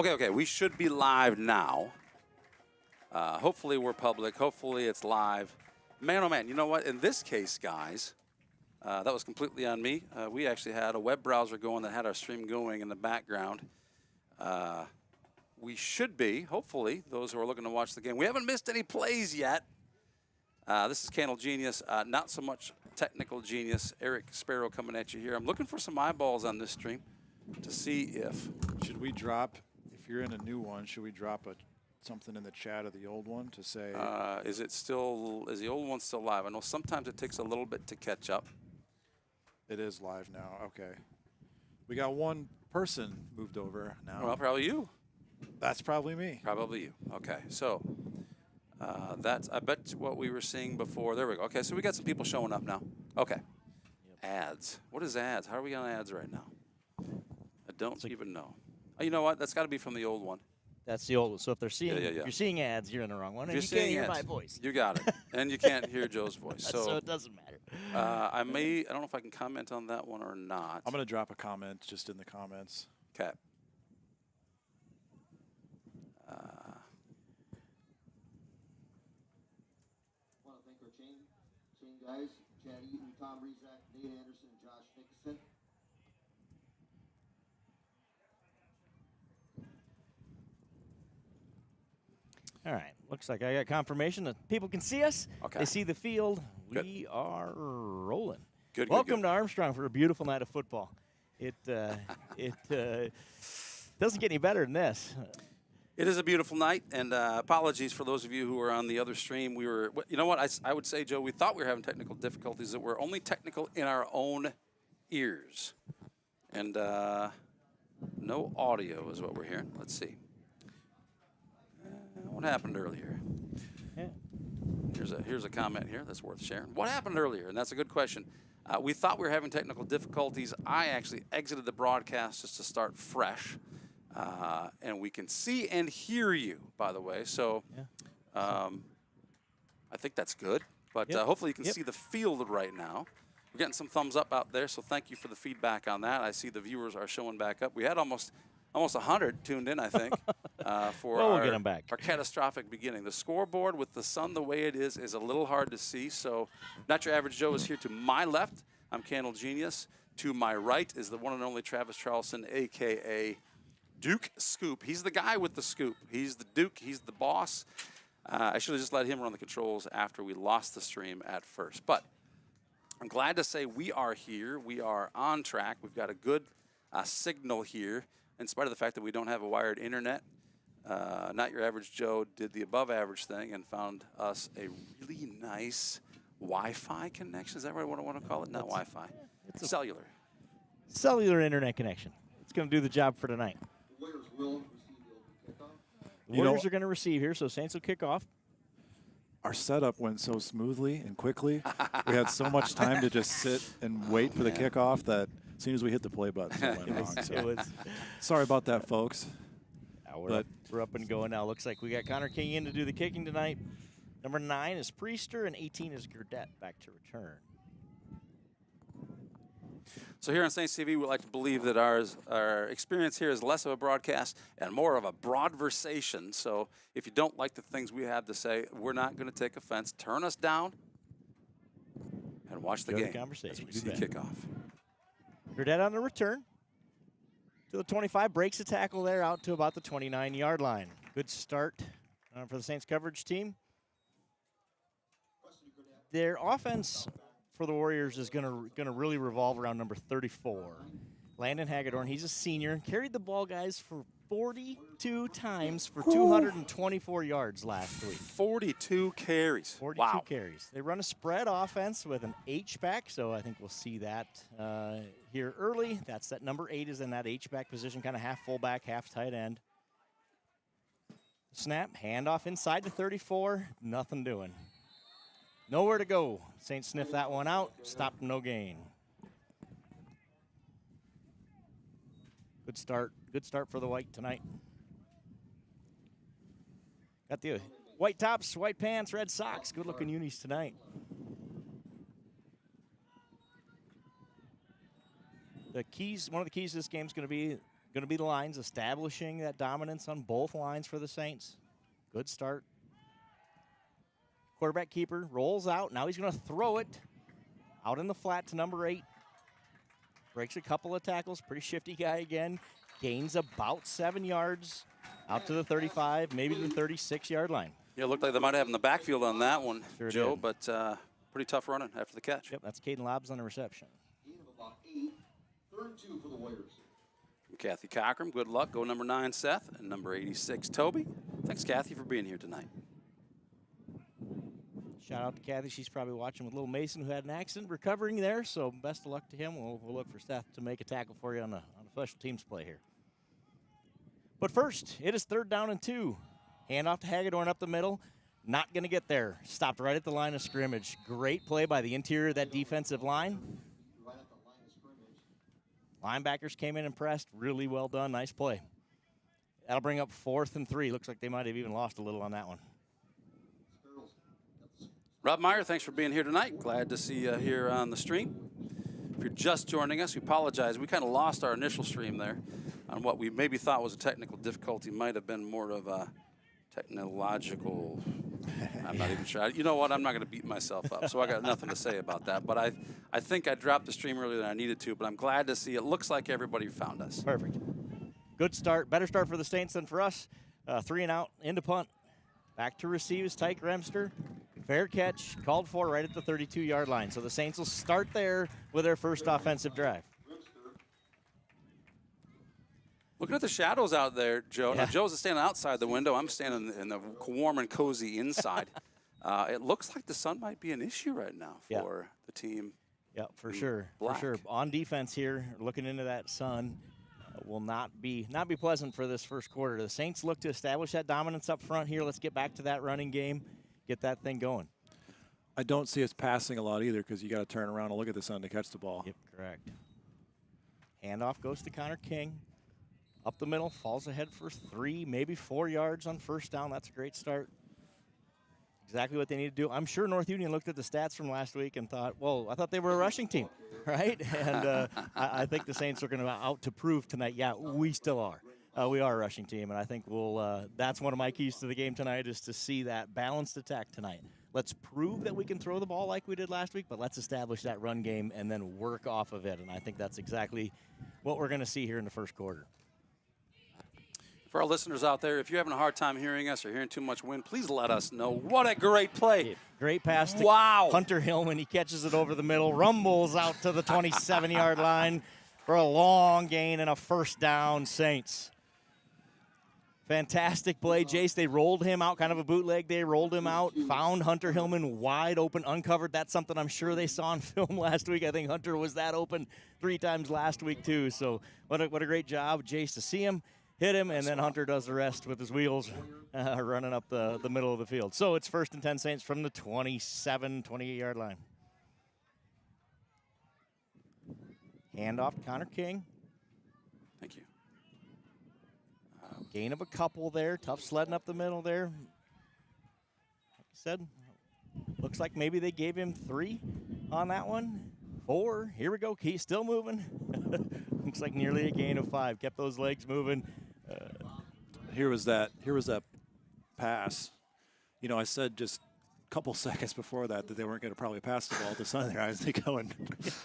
Okay, we should be live now. Hopefully we're public. Hopefully it's live. Man, oh man, you know what? In this case, guys, that was completely on me. We actually had a web browser going that had our stream going in the background. We should be, hopefully, those who are looking to watch the game. We haven't missed any plays yet. This is Candle Genius, not so much technical genius. Eric Sparrow coming at you here. I'm looking for some eyeballs on this stream to see if. Should we drop, if you're in a new one, should we drop something in the chat of the old one to say? Is the old one still live? I know sometimes it takes a little bit to catch up. It is live now, okay. We got one person moved over now. Well, probably you. That's probably me. Probably you. Okay, so that's, I bet, what we were seeing before. There we go. Okay, so we got some people showing up now. Okay. Ads. What is ads? How are we on ads right now? I don't even know. Oh, you know what? That's got to be from the old one. That's the old one. So if they're seeing, yeah. if you're seeing ads, you're in the wrong one. If And you can't hear my voice. You got it. And you can't hear Joe's voice. So it doesn't matter. I don't know if I can comment on that one or not. I'm going to drop a comment just in the comments. Okay. I want to thank our chain guys, Chad Eaton, Tom Rezac, Nate Anderson, and Josh Nickerson. All right. Looks like I got confirmation that people can see us. Okay. They see the field. Good. We are rolling. Good. Welcome to Armstrong for a beautiful night of football. It doesn't get any better than this. It is a beautiful night, and apologies for those of you who were on the other stream. We were, you know what, I would say, Joe, we thought we were having technical difficulties that were only technical in our own ears. And no audio is what we're hearing. Let's see. What happened earlier? Yeah. Here's a comment here that's worth sharing. What happened earlier? And that's a good question. We thought we were having technical difficulties. I actually exited the broadcast just to start fresh. And we can see and hear you, by the way. So I think that's good. But hopefully you can see the field right now. We're getting some thumbs up out there, so thank you for the feedback on that. I see the viewers are showing back up. We had almost 100 tuned in, I think, for we'll get them back. Our catastrophic beginning. The scoreboard with the sun the way it is a little hard to see. So Not Your Average Joe is here to my left. I'm Candle Genius. To my right is the one and only Travis Charleston, a.k.a. Duke Scoop. He's the guy with the scoop. He's the Duke. He's the boss. I should have just let him run the controls after we lost the stream at first. But I'm glad to say we are here. We are on track. We've got a good signal here, in spite of the fact that we don't have a wired internet. Not Your Average Joe did the above average thing and found us a really nice Wi-Fi connection. Is that what I want to call it? Not Wi-Fi. It's cellular. Cellular internet connection. It's going to do the job for tonight. The Warriors will receive the open kickoff. The Warriors are going to receive here, so Saints will kick off. Our setup went so smoothly and quickly. We had so much time to just sit and wait for the kickoff that as soon as we hit the play button, it went wrong. So sorry about that, folks. We're up and going now. Looks like we got Connor King in to do the kicking tonight. Number 9 is Priester, and 18 is Gurdett back to return. So here on Saints TV, we like to believe that our experience here is less of a broadcast and more of a broadversation. So if you don't like the things we have to say, we're not going to take offense. Turn us down and watch the game as we see kickoff. Gurdett on the return to the 25, breaks the tackle there out to about the 29-yard line. Good start for the Saints coverage team. Their offense for the Warriors is going to really revolve around number 34. Landon Hagedorn, he's a senior, carried the ball, guys, for 42 times for 224 yards last week. 42 carries. 42 carries. They run a spread offense with an H-back, so I think we'll see that here early. That's that number 8 is in that H-back position, kind of half fullback, half tight end. Snap, handoff inside to 34, nothing doing. Nowhere to go. Saints sniff that one out. Stop, no gain. Good start. Good start for the White tonight. Got the white tops, white pants, red socks. Good-looking unis tonight. The keys. One of the keys to this game is going going to be the lines, establishing that dominance on both lines for the Saints. Good start. Quarterback keeper rolls out. Now he's going to throw it out in the flat to number 8. Breaks a couple of tackles. Pretty shifty guy again. Gains about 7 yards out to the 35, maybe the 36-yard line. Yeah, it looked like they might have in the backfield on that one, Sure Joe, did. but pretty tough running after the catch. Yep, that's Caden Lobbs on the reception. Gain of about 8. 3rd and 2 for the Warriors. Kathy Cockram, good luck. Go number 9, Seth, and number 86, Toby. Thanks, Kathy, for being here tonight. Shout out to Kathy. She's probably watching with little Mason, who had an accident, recovering there. So best of luck to him. We'll look for Seth to make a tackle for you on a special teams play here. But first, it is 3rd down and 2. Hand off to Hagedorn up the middle. Not going to get there. Stopped right at the line of scrimmage. Great play by the interior of that defensive line. Right at the line of scrimmage. Linebackers came in and pressed. Really well done. Nice play. That'll bring up 4th and 3. Looks like they might have even lost a little on that one. Rob Meyer, thanks for being here tonight. Glad to see you here on the stream. If you're just joining us, we apologize. We kind of lost our initial stream there on what we maybe thought was a technical difficulty. Might have been more of a technological, I'm not even sure. You know what? I'm not going to beat myself up, so I got nothing to say about that. But I think I dropped the stream earlier than I needed to, but I'm glad to see it looks like everybody found us. Perfect. Good start. Better start for the Saints than for us. 3 and out, into punt. Back to receive is Tyke Remster. Fair catch, called for right at the 32-yard line. So the Saints will start there with their first offensive drive. Looking at the shadows out there, Joe. Yeah. Now, Joe's standing outside the window. I'm standing in the warm and cozy inside. It looks like the sun might be an issue right now for the team. Yeah, for sure. Black. For sure. On defense here, looking into that sun will not be pleasant for this first quarter. The Saints look to establish that dominance up front here. Let's get back to that running game, get that thing going. I don't see us passing a lot either because you got to turn around and look at the sun to catch the ball. Yep, correct. Handoff goes to Connor King. Up the middle, falls ahead for 3, maybe 4 yards on first down. That's a great start. Exactly what they need to do. I'm sure North Union looked at the stats from last week and thought, well, I thought they were a rushing team, right? And I think the Saints are going to out to prove tonight, yeah, we still are. We are a rushing team, and I think that's one of my keys to the game tonight is to see that balanced attack tonight. Let's prove that we can throw the ball like we did last week, but let's establish that run game and then work off of it. And I think that's exactly what we're going to see here in the first quarter. For our listeners out there, if you're having a hard time hearing us or hearing too much wind, please let us know. What a great play. Great pass to Hunter Hillman. He catches it over the middle, rumbles out to the 27-yard line for a long gain and a first down, Saints. Fantastic play, Jace. They rolled him out, kind of a bootleg. They rolled him out, found Hunter Hillman wide open, uncovered. That's something I'm sure they saw on film last week. I think Hunter was that open 3 times last week, too. So what a great job, Jace, to see him, hit him, and then Hunter does the rest with his wheels running up the middle of the field. So it's 1st and 10 Saints from the 28-yard line. Handoff to Connor King. Thank you. Gain of a couple there. Tough sledding up the middle there. Like I said, looks like maybe they gave him 3 on that one. 4. Here we go. He's still moving. Looks like nearly a gain of 5. Kept those legs moving. Here was that pass. You know, I said just a couple seconds before that they weren't going to probably pass the ball to Sunday. I was go and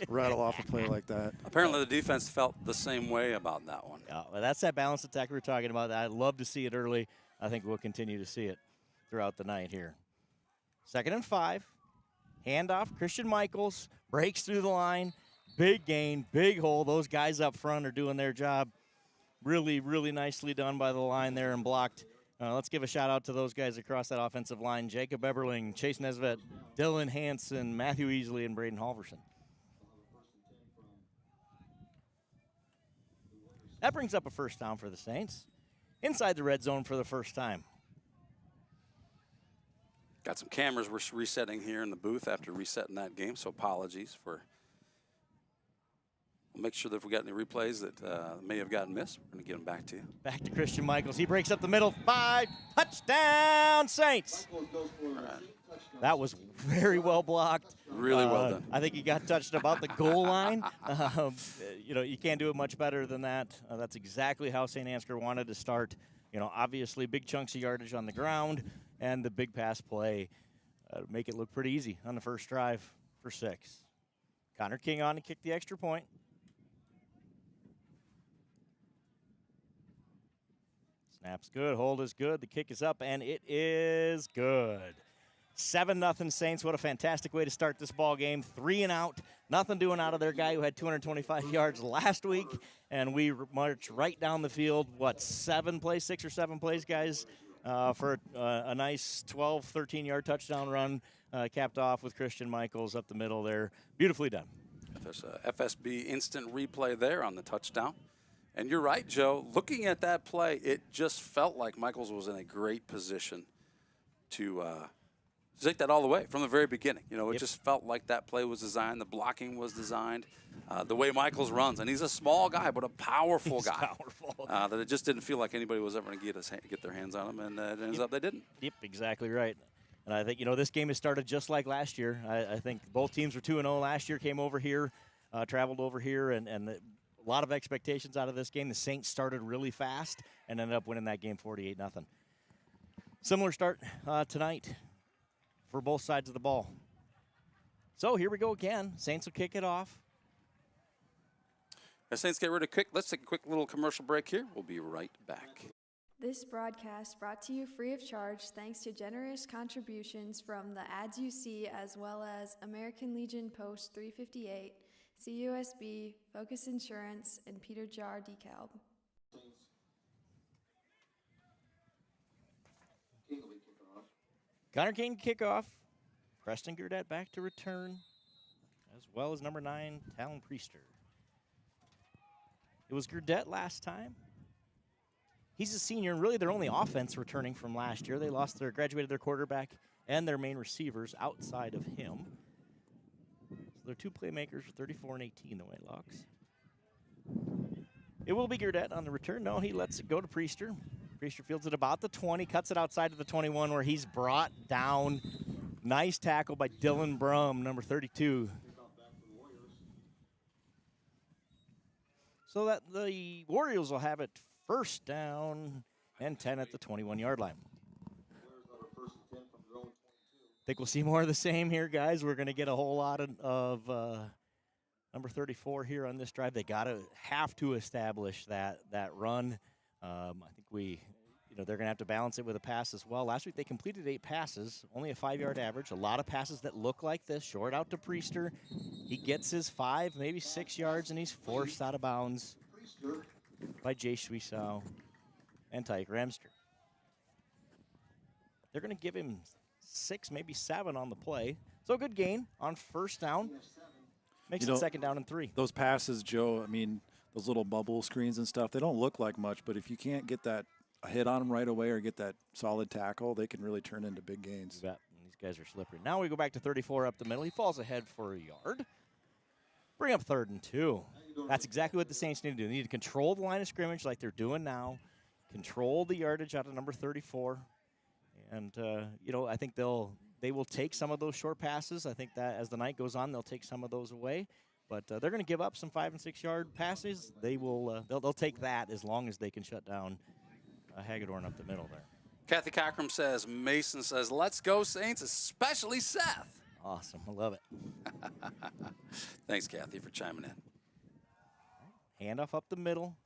rattle off a play like that. Apparently the defense felt the same way about that one. Yeah, well, that's that balanced attack we were talking about. I'd love to see it early. I think we'll continue to see it throughout the night here. 2nd and 5. Handoff. Christian Michaels breaks through the line. Big gain, big hole. Those guys up front are doing their job. Really, really nicely done by the line there and blocked. Let's give a shout-out to those guys across that offensive line. Jacob Eberling, Chase Nesvet, Dylan Hansen, Matthew Easley, and Braden Halverson. That brings up a first down for the Saints. Inside the red zone for the first time. Got some cameras we're resetting here in the booth after resetting that game, so apologies for make sure that if we got any replays that may have gotten missed, we're going to get them back to you. Back to Christian Michaels. He breaks up the middle. 5, touchdown, Saints. That was very well blocked. Really well done. I think he got touched about the goal line. You can't do it much better than that. That's exactly how Saint Ansgar wanted to start. Obviously big chunks of yardage on the ground and the big pass play make it look pretty easy on the first drive for 6. Connor King on to kick the extra point. Snap's good, hold is good, the kick is up, and it is good. 7-0 Saints. What a fantastic way to start this ball game. 3 and out. Nothing doing out of their guy who had 225 yards last week, and we march right down the field. 6 or 7 plays, guys, for a nice 12, 13-yard touchdown run, capped off with Christian Michaels up the middle there. Beautifully done. There's a FSB instant replay there on the touchdown. And you're right, Joe. Looking at that play, it just felt like Michaels was in a great position to take that all the way from the very beginning. It just felt like that play was designed. The blocking was designed. The way Michaels runs, and he's a small guy, but a powerful guy. Powerful. That it just didn't feel like anybody was ever going to get their hands on him, and it ends up they didn't. Yep, exactly right. And I think, this game has started just like last year. I think both teams were 2-0 last year, came over here, traveled over here, and a lot of expectations out of this game. The Saints started really fast and ended up winning that game 48-0. Similar start tonight for both sides of the ball. So here we go again. Saints will kick it off. As Saints get ready to kick, let's take a quick little commercial break here. We'll be right back. This broadcast brought to you free of charge thanks to generous contributions from the ads you see, as well as American Legion Post 358, CUSB, Focus Insurance, and Peter Jar DeKalb. Connor King kickoff. Preston Gurdett back to return, as well as number 9, Talon Priester. It was Gurdett last time. He's a senior, and really their only offense returning from last year. They graduated their quarterback and their main receivers outside of him. So they're 2 playmakers, 34 and 18 the way it looks. It will be Gurdett on the return. No, he lets it go to Priester. Priester fields it about the 20, cuts it outside of the 21 where he's brought down. Nice tackle by Dylan Brum, number 32. So that the Warriors will have it first down and 10 at the 21-yard line. Think we'll see more of the same here, guys. We're going to get a whole lot of number 34 here on this drive. They have to establish that run. I think they're going to have to balance it with a pass as well. Last week they completed 8 passes, only a 5-yard average. A lot of passes that look like this. Short out to Priester. He gets his 5, maybe 6 yards, and he's forced out of bounds by Jay Schwiesau and Tyke Ramster. They're going to give him 6, maybe 7 on the play. So a good gain on first down. Makes it second down and 3. Those passes, Joe, those little bubble screens and stuff, they don't look like much, but if you can't get that a hit on them right away or get that solid tackle, they can really turn into big gains. Yeah, these guys are slippery. Now we go back to 34 up the middle. He falls ahead for a yard. Bring up 3rd and 2. That's exactly what the Saints need to do. They need to control the line of scrimmage like they're doing now, control the yardage out of number 34. And, I think they will take some of those short passes. I think that as the night goes on, they'll take some of those away. But they're going to give up some 5- and 6-yard passes. They'll take that as long as they can shut down Hagedorn up the middle there. Kathy Cockram says, Mason says, let's go Saints, especially Seth. Awesome. I love it. Thanks, Kathy, for chiming in. Handoff up the middle.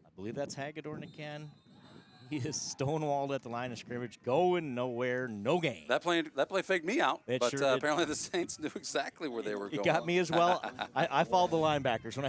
I believe that's Hagedorn again. He is stonewalled at the line of scrimmage, going nowhere, no gain. That play faked me out, It but sure did. Apparently the Saints knew exactly where they were going. It got me as well. I followed the linebackers. When I saw